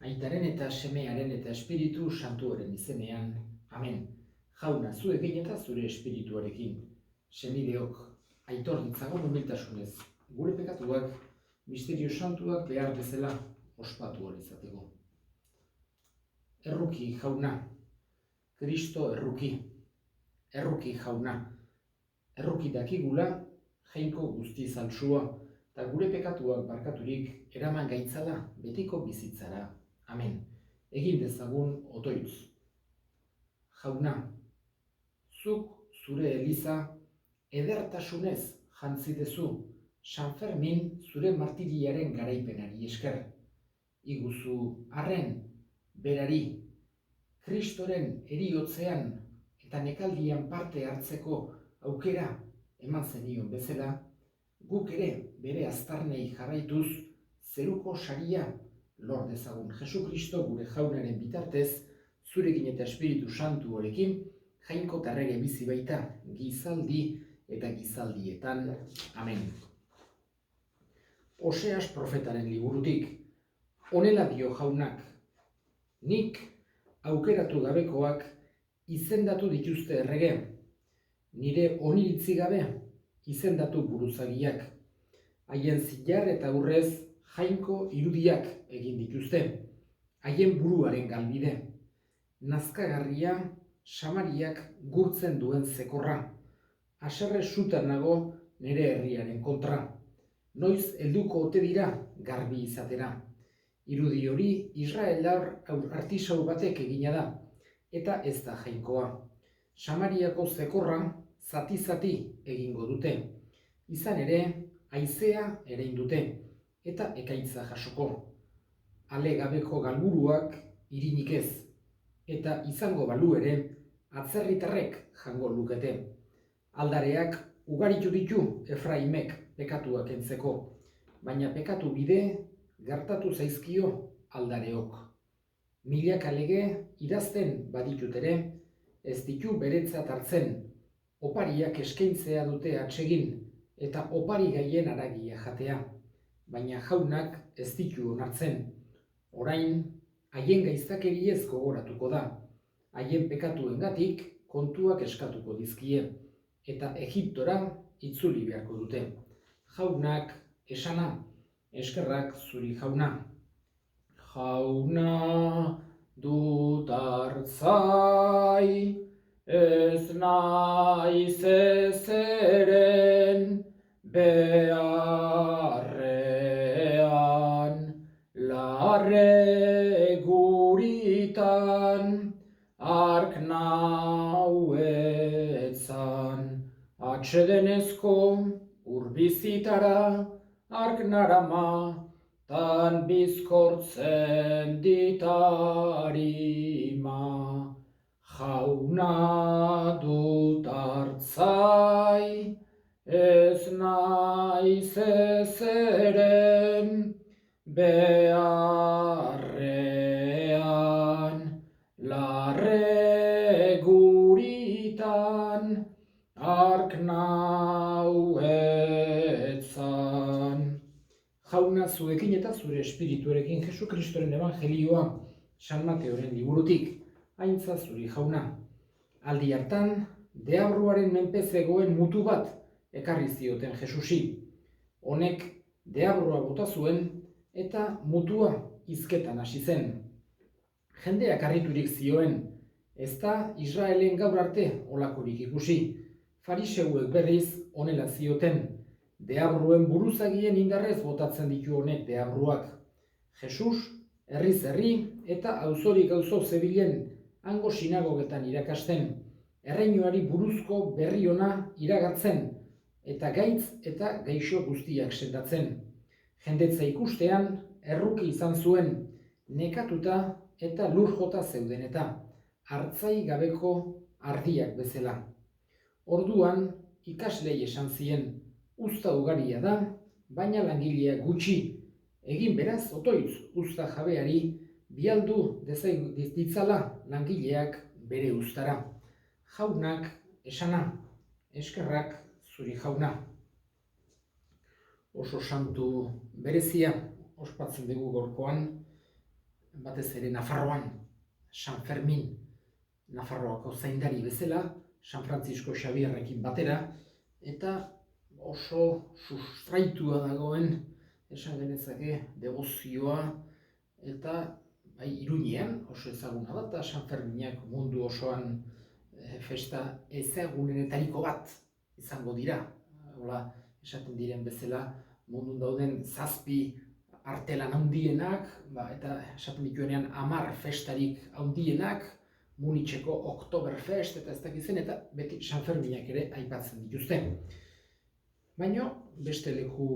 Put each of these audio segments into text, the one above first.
Aitaren eta Semearen eta Espiritu Santuaren izenean. Amen. Jauna, zuekin eta zure espirituarekin. Senideok, aitor ditzagun humiltasunez. Gure pekatuak, misterio santuak behar bezala ospatu hori izateko. Erruki jauna, Kristo erruki. Erruki jauna, erruki dakigula, jainko guzti zaltsua, eta gure pekatuak barkaturik eraman gaitzala betiko bizitzara. Amen. Egin dezagun otoitz. Jauna, zuk zure eliza edertasunez jantzi dezu San Fermin zure martiriaren garaipenari esker. Iguzu arren berari Kristoren eriotzean eta nekaldian parte hartzeko aukera eman zenion bezala, guk ere bere aztarnei jarraituz zeruko saria lor dezagun. Jesu Kristo gure jaunaren bitartez, zurekin eta Espiritu Santu horekin, jainko tarrege bizi baita gizaldi eta gizaldietan. Amen. Oseas profetaren liburutik, honela dio jaunak, nik aukeratu gabekoak izendatu dituzte errege, nire oniritzi gabe izendatu buruzagiak, haien zilar eta urrez jainko irudiak egin dituzte, haien buruaren galbide, nazkagarria Samariak gurtzen duen zekorra, haserre sutan nago nire herriaren kontra, noiz helduko ote dira garbi izatera. Irudi hori Israelar artisau batek egina da, eta ez da jainkoa. Samariako zekorra zati-zati egingo dute, izan ere haizea erein dute, eta ekaitza jasoko. Ale gabeko galburuak irinik ez, eta izango balu ere atzerritarrek jango lukete. Aldareak ugaritu ditu Efraimek pekatuak entzeko, baina pekatu bide gertatu zaizkio aldareok. Milaka lege idazten baditut ere, ez ditu beretzat hartzen, opariak eskaintzea dute atsegin, eta opari gaien haragia jatea. Baina jaunak ez ditu onartzen. Orain, haien gaiztakeriez gogoratuko da. Haien pekatuengatik kontuak eskatuko dizkie, eta Egiptora itzuli beharko dute. Jaunak esana, eskerrak zuri jauna. Jauna dut hartzai, ez naiz ezeren beharrean, larre guritan, ark nauetzan, atsedenezko urbizitara, ark narama, tan bizkortzen ditarima. Jauna dut hartzai, ez naiz ezeren beharrean, larre guritan, ark nauetzan. Jauna zuekin eta zure espirituarekin Jesu Kristoren evangelioa San Mateoren liburutik, haintza zuri jauna. Aldi hartan, deabruaren menpe zegoen mutu bat ekarri zioten Jesusi. Honek deabrua bota zuen eta mutua hizketan hasi zen. Jendeak harriturik zioen, ez da Israelen gaur arte olakorik ikusi. Fariseuek berriz honela zioten, deabruen buruzagien indarrez botatzen ditu honek deabruak. Jesus, herriz herri eta auzorik auzo zebilen hango sinagogetan irakasten, erreinuari buruzko berri ona iragartzen, eta gaitz eta gaixo guztiak sendatzen. Jendetza ikustean, erruki izan zuen, nekatuta eta lur jota zeuden eta, hartzai gabeko ardiak bezala. Orduan, ikaslei esan zien, uzta ugaria da, baina langileak gutxi, egin beraz otoitz uzta jabeari, bialdu ditzala langileak bere uztara. Jaunak esana, eskerrak zuri jauna. Oso santu berezia ospatzen dugu gorkoan, batez ere Nafarroan, San Fermin, Nafarroako zaindari bezala, San Francisco Xabierrekin batera, eta oso sustraitua dagoen, esan genezake, debozioa, eta bai, Iruñean oso ezaguna da, eta San Ferminak mundu osoan festa ezagunenetariko bat izango dira. Hola, esaten diren bezala, mundun dauden 7 artelan handienak, eta esaten dituenean 10 festarik handienak, Munitzeko Oktoberfest eta ez dakizen, eta beti San Ferminak ere aipatzen dituzte. Baina beste leku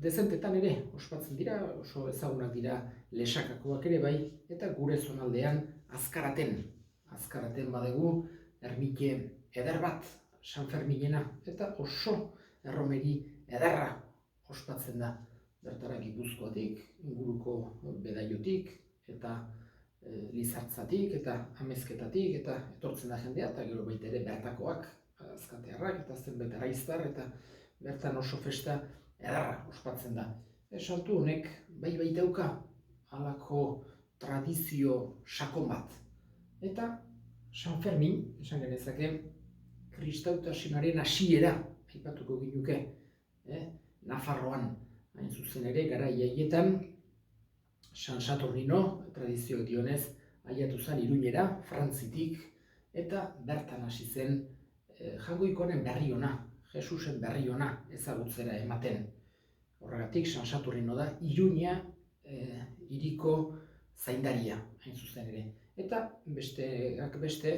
dezentetan ere ospatzen dira, oso ezagunak dira Lesakakoak ere bai, eta gure zonaldean Azkaraten badegu ermite eder bat San Ferminena, eta oso erromeri ederra ospatzen da. Bertara Gipuzkoatik, inguruko Bedaiotik, eta Lizartzatik, eta Amezketatik, eta etortzen da jendea, eta gero baita ere bertakoak, azkatearrak, eta zenbait araiztar, eta bertan oso festa ederra ospatzen da. Saltu honek bai baitauka halako tradizio sakon bat. Eta San Fermin, esan genezake, kristautasunaren hasiera aipatuko ginuke. Nafarroan, hain zuzen ere, garai haietan, San Saturnino, tradizio dionez, aiatu zen Iruñera, Frantzitik, eta bertan hasi zen Jangoikoaren berri ona, Jesusen berri ona ezagutzera ematen. Horregatik, San Saturnino da Iruña hiriko zaindaria, hain zuzen ere. Eta besteak beste,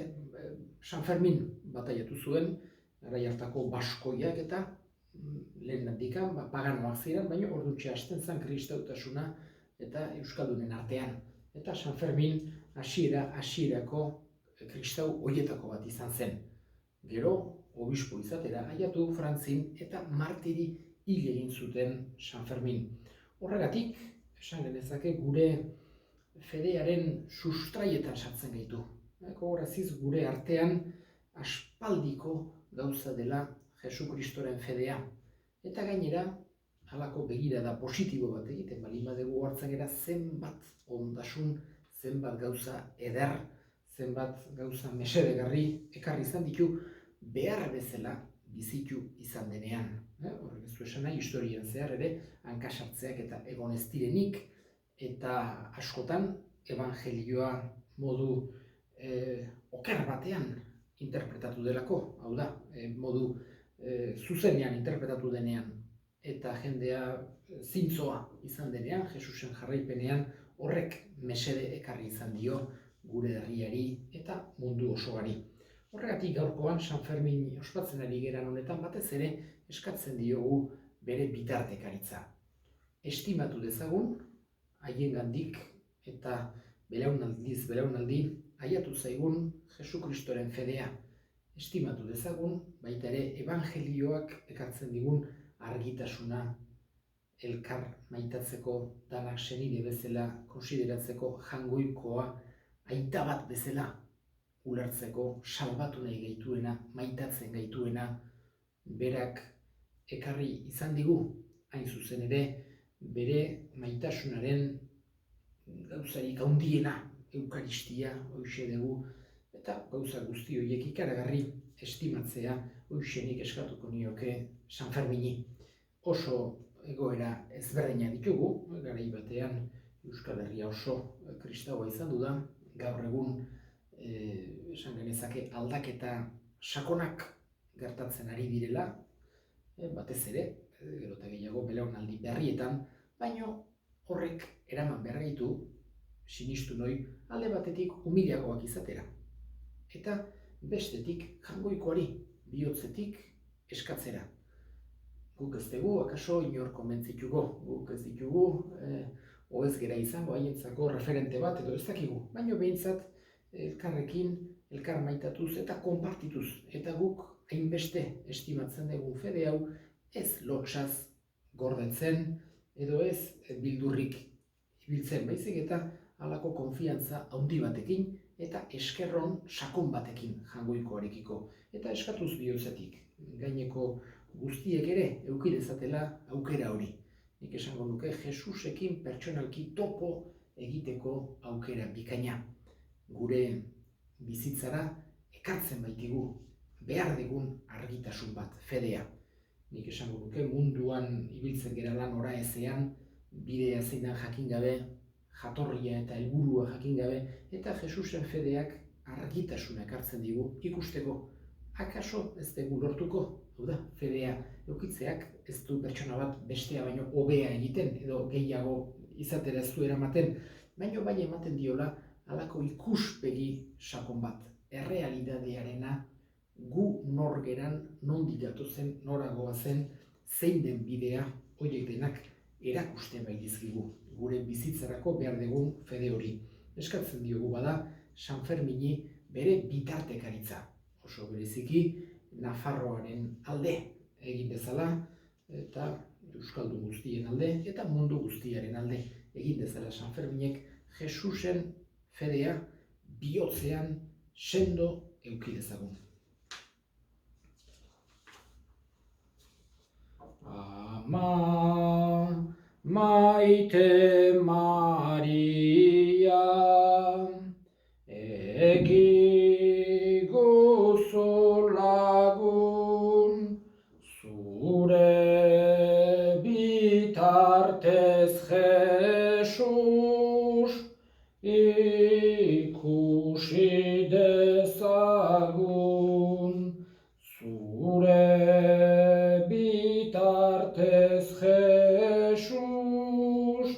San Fermin bataiatu zuen, garai hartako baskoiak eta lehen handikan, paganoak ziren, baina orduntxe hasten zen kristautasuna eta euskaldunen artean. Eta San Fermin hasierako kristau hoietako bat izan zen. Gero, obispo izatera aiatu Frantzin eta martiri hil egin zuten San Fermin. Horregatik, esan genezake gure fedearen sustraietan sartzen gaitu. Gogoraziz gure artean aspaldiko gauza dela Jesu Kristoren fedea. Eta gainera, halako begirada positibo bat egiten, balin badegu hartzen gara zenbat ondasun, zenbat gauza eder, zenbat gauza mesedegarri ekarri izan ditu, behar bezala bizitu izan denean. Horrek ez du esan nahi, historian zehar ere, hankasartzeak eta egon ez direnik, eta askotan evangelioa modu oker batean interpretatu delako, hau da, modu zuzenean interpretatu denean, eta jendea zintzoa izan denean, Jesusen jarraipenean, horrek mesede ekarri izan dio gure herriari eta mundu osoari. Horregatik gaurkoan San Fermin ospatzen ari geran honetan batez ere eskatzen diogu bere bitartekaritza. Estimatu dezagun, haiengandik eta belaunaldiz belaunaldi aiatu zaigun Jesu Kristoren fedea. Estimatu dezagun, baita ere evangelioak ekartzen digun argitasuna, elkar maitatzeko, danak senide bezala konsideratzeko, jangoikoa, aita bat bezala ulertzeko, salbatu nahi gaituena, maitatzen gaituena, berak ekarri izan digu, hain zuzen ere, bere maitasunaren gauzarik handiena, eukaristia, hoxe dugu, eta gauza guzti horiek ikaragarri estimatzea hoxenik eskatuko nioke San Fermini. Oso egoera ezberdina ditugu, garai batean Euskal Herria oso kristaua izan da, gaur egun esan genezake aldaketa sakonak gertatzen ari direla, batez ere, gero eta gehiago belaunaldi berrietan, baina horrek eraman behar gaitu, sinistu noi, alde batetik humiliagoak izatera. Eta bestetik jangoikoari, bihotzetik eskatzera. Guk ez dugu, akaso inor konbentzituko, guk ez ditugu, oez gera izango haientzako referente bat edo ez dakigu. Baina behintzat elkarrekin, elkar maitatuz eta konpartituz. Eta guk hainbeste estimatzen dugu fede hau ez lotsaz gordetzen edo ez bildurrik ibiltzen baizik eta halako konfiantza handi batekin eta eskerron sakon batekin jangoikoarekiko. Eta eskatuz bihotzetik, gaineko guztiek ere eduki dezatela aukera hori. Nik esango nuke Jesusekin pertsonalki topo egiteko aukera bikaina. Gure bizitzara ekartzen baitigu behar digun argitasun bat, fedea. Nik esango nuke munduan ibiltzen gerala nora ezean, bidea zein den jakin gabe, jatorria eta helburua jakin gabe, eta Jesusen fedeak argitasuna ekartzen digu ikusteko. Akaso ez dugu lortuko, da, fedea eukitzeak ez du pertsona bat bestea baino hobea egiten edo gehiago izatera ez du eramaten, baino bai ematen diola halako ikuspegi sakon bat, errealitatearena gu nor geran, nondik gatozen, noragoa zen, zein den bidea, horiek denak erakusten baitizkigu, gure bizitzarako behar dugun fede hori. Eskatzen diogu bada, San Fermini bere bitartekaritza, oso bereziki Nafarroaren alde egin dezala, eta Euskaldun guztien alde, eta mundu guztiaren alde egin dezala San Ferminek Jesusen fedea bihotzean sendo eduki dezagun. Ama maite Maria, egi gozo lagun, zure bitartez Jesus ikusi dezagun, zure bitartez Jesus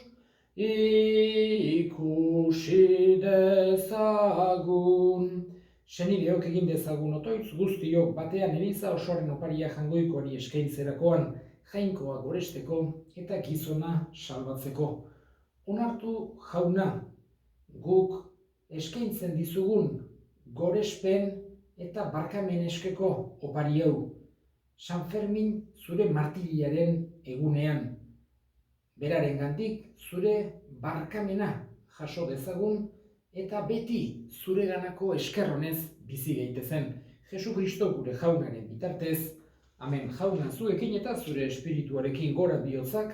ikusi dezagun. Senideok egin dezagun otoitz guztiok batean eliza osoaren oparia jangoikoari eskaintzerakoan, jainkoa goresteko eta gizona salbatzeko. Onartu jauna, guk eskaintzen dizugun gorespen eta barkamen eskeko opari hau. San Fermin zure martiriaren egunean, berarengandik zure barkamena jaso dezagun eta beti zureganako eskerronez bizi gaitezen. Jesukristo gure jaunaren bitartez, amen. Jauna zuekin eta zure espirituarekin gora bihotzak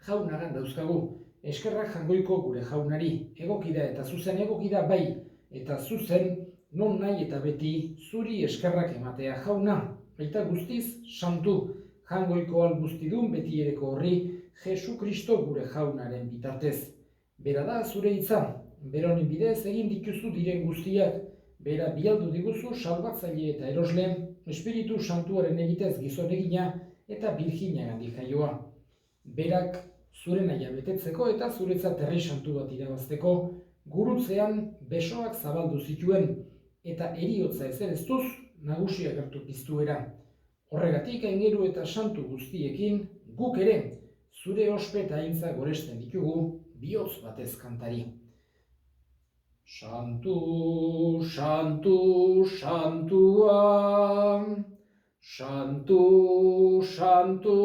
jaunagan dauzkagu. Eskerrak jangoiko gure jaunari, egokida eta zuzen egokida bai, eta zuzen non nahi eta beti zuri eskerrak ematea jauna, eta guztiz santu, jangoiko albuztidun beti ereko horri, Jesukristo gure jaunaren bitartez. Bera da zure hitza, bera honen bidez egin dituzu diren guztiak, bera bialdu diguzu salbatzaile eta erosle, Espiritu Santuaren egitez gizon egina eta birjinagandik jaioa. Berak zure nahia betetzeko eta zuretzat herri santu bat irabazteko, gurutzean besoak zabaldu zituen eta eriotza ezereztuz nagusia gertu piztuera. Horregatik aingeru eta santu guztiekin guk ere zure ospe eta aintza goresten ditugu bihotz batez kantari. Santu, santu, santua, santu, santu,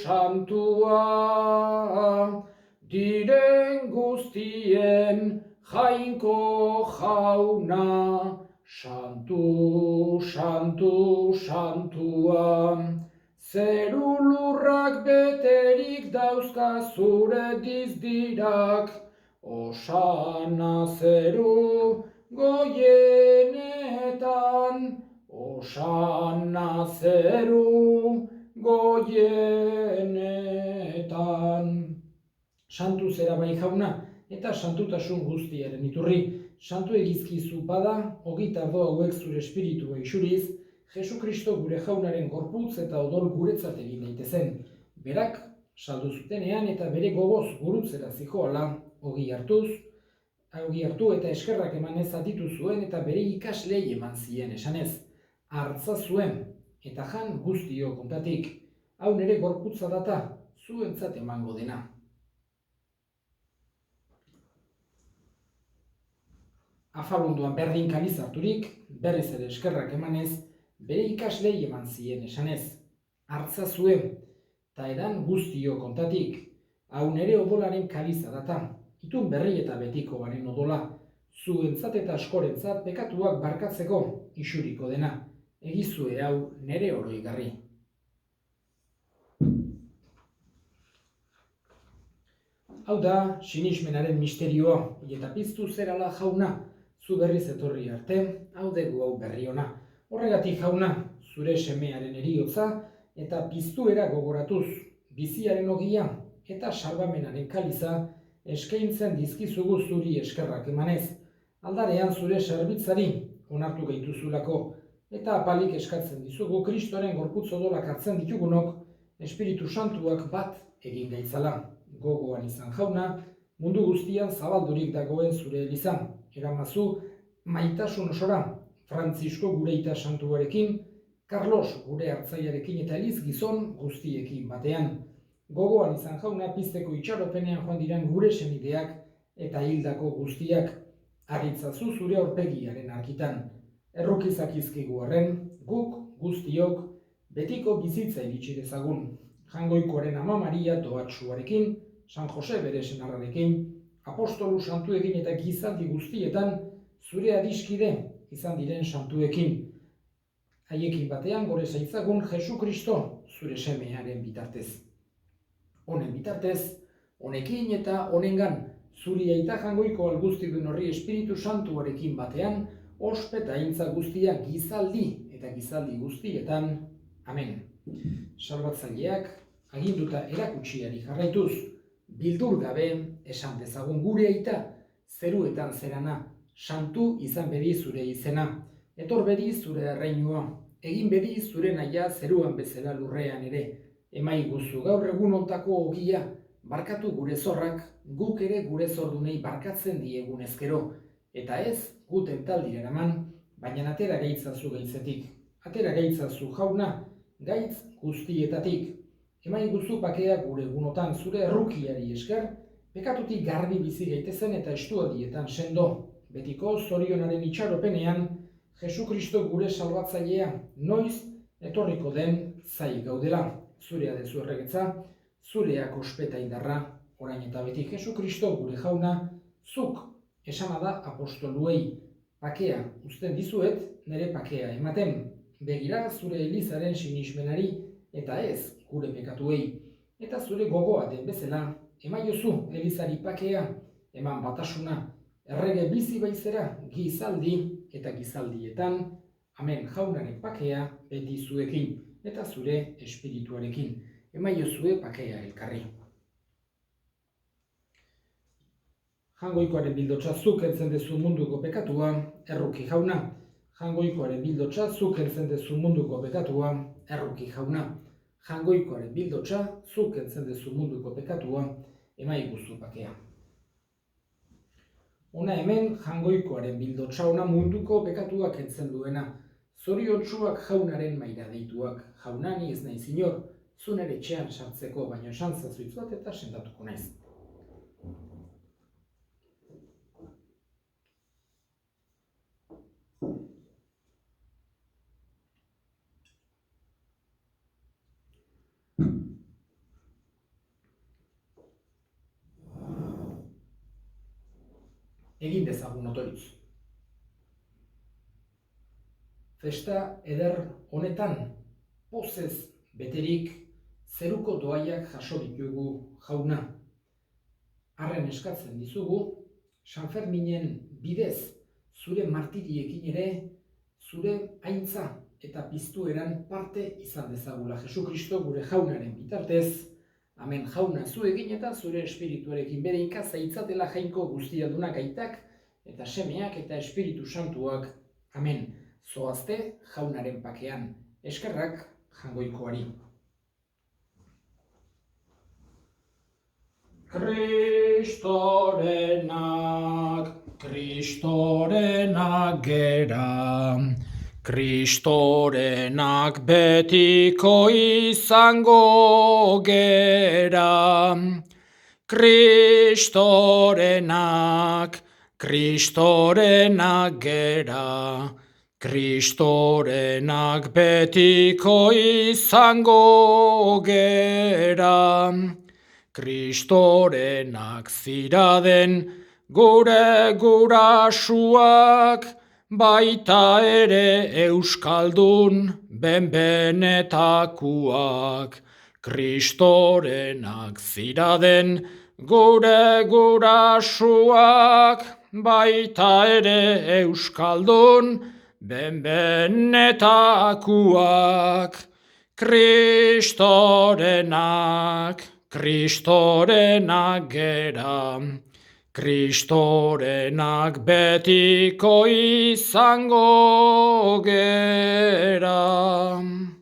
santua, diren guztien jainko jauna, santu, santu, santua, zeru lurrak beterik dauzka zure dizdirak, osana zeru goienetan, osana zeru goienetan. Santu zera bai jauna, eta santutasun guztiaren iturri. Santu egizkizu bada, 24 hauek zure espiritua isuriz, Jesukristo gure jaunaren gorputz eta odol guretzat egin daitezen. Berak saldu zutenean eta bere gogoz gurutzera zijoala, ogi hartu eta eskerrak emanez zatitu zuen eta bere ikaslei eman zien esanez. Hartza zuen eta jan guztio kontatik, hau nere gorputza data, zuentzat emango dena. Afalunduan berdin kaliz harturik, berriz ere eskerrak emanez, bere ikaslei eman zien esanez. Hartza zuen, eta edan guztio kontatik, hau nere odolaren kaliza data, itun berri eta betiko garen odola, zuentzat eta askorentzat pekatuak barkatzeko isuriko dena, egizue hau nere oroigarri. hau da sinismenaren misterioa, eta piztu zerala jauna, zu berriz etorri arte, hau dugu hau berri ona. Horregatik jauna, zure semearen eriotza eta piztuera gogoratuz, biziaren ogia eta salbamenaren kaliza eskaintzen dizkizugu zuri eskerrak emanez. Aldarean zure zerbitzari onartu gaituzulako, eta apalik eskatzen dizugu Kristoren gorputz odolak hartzen ditugunok Espiritu Santuak bat egin gaitzala. Gogoan izan jauna, mundu guztian zabaldurik dagoen zure elizan. Eramazu maitasun osora, Frantzisko gure ita santuarekin, Carlos gure hartzaiarekin eta Eliz gizon guztiekin batean. Gogoan izan jauna pizteko itxaropenean joan diren gure senideak eta hildako guztiak. Argitzazu zure aurpegiaren argitan. Errukizak izkigu arren, guk guztiok betiko bizitza iritsi dezagun. Jangoikoaren Ama Maria doatsuarekin, San Jose bere senarrarekin, apostolu santuekin eta gizaldi guztietan zure adiskide izan diren santuekin. Haiekin batean gore zaitzagun Jesu Kristo zure semearen bitartez. Honen bitartez, honekin eta honengan, zuri aita jangoiko alguztidun horri Espiritu Santuarekin batean, ospeta aintza guztia gizaldi eta gizaldi guztietan. Amen. Salbatzaileak aginduta erakutsiari jarraituz, bildur gabe esan dezagun gure aita, zeruetan zerana, santu izan bedi zure izena, etor bedi zure erreinua, egin bedi zure nahia zeruan bezala lurrean ere, emaiguzu gaur egun ontako ogia, barkatu gure zorrak, guk ere gure zordunei barkatzen diegun ezkero, eta ez guten taldire eraman, baina atera gaitzazu gaitzetik. Atera gaitzazu jauna, gaitz guztietatik. Emaiguzu bakea gure egunotan zure errukiari esker, pekatutik garbi bizi gaitezen eta estuadietan sendo. Betiko zorionaren itxaropenean, Jesu Kristo gure salbatzailea, noiz etorriko den zai gaudela. Zurea dezu erregetza, zureak ospeta indarra, orain eta beti Jesu Kristo gure jauna, zuk esana da apostoluei, pakea uzten dizuet, nire pakea ematen. Begira zure elizaren sinismenari eta ez gure pekatuei. Eta zure gogoa den bezala, emaiozu elizari pakea, eman batasuna, errege bizi baizera gizaldi eta gizaldietan, amen jaunaren pakea beti zuekin eta zure espirituarekin. Emaiozue pakea elkarri. Jangoikoaren bildotsa zuk heltzen dezu munduko pekatua, erruki jauna. Jangoikoaren bildotsa zuk heltzen dezu munduko pekatua, erruki jauna. Jangoikoaren bildotsa zuk heltzen dezu munduko pekatua, emaiguzu pakea. Ona hemen jangoikoaren bildotsa ona munduko pekatuak heltzen duena. Zoriotsuak jaunaren maira deituak, jaunani ez naiz inor, zunere etxean sartzeko, baino esan zazuitz bat eta sendatuko naiz. Egin dezagun otoritz. Festa eder honetan, pozez beterik, zeruko doaiak jaso ditugu jauna. Arren eskatzen dizugu, San Ferminen bidez, zure martiriekin ere, zure aintza eta piztueran parte izan dezagula Jesu Kristo gure jaunaren bitartez. Amen jauna zuekin eta zure espirituarekin bere ikaza itzatela jainko guztiadunak aitak eta semeak eta Espiritu Santuak. Amen. Zoazte jaunaren pakean. Eskerrak jangoikoari. Kristorenak gera, Kristorenak betiko izango gera. Kristorenak gera, Kristorenak betiko izango gera. Kristorenak ziraden gure gurasuak, baita ere euskaldun benbenetakuak. Kristorenak ziraden Gure gurasuak baita ere euskaldun, benetakuak, Kristorenak gera, Kristorenak betiko izango gera.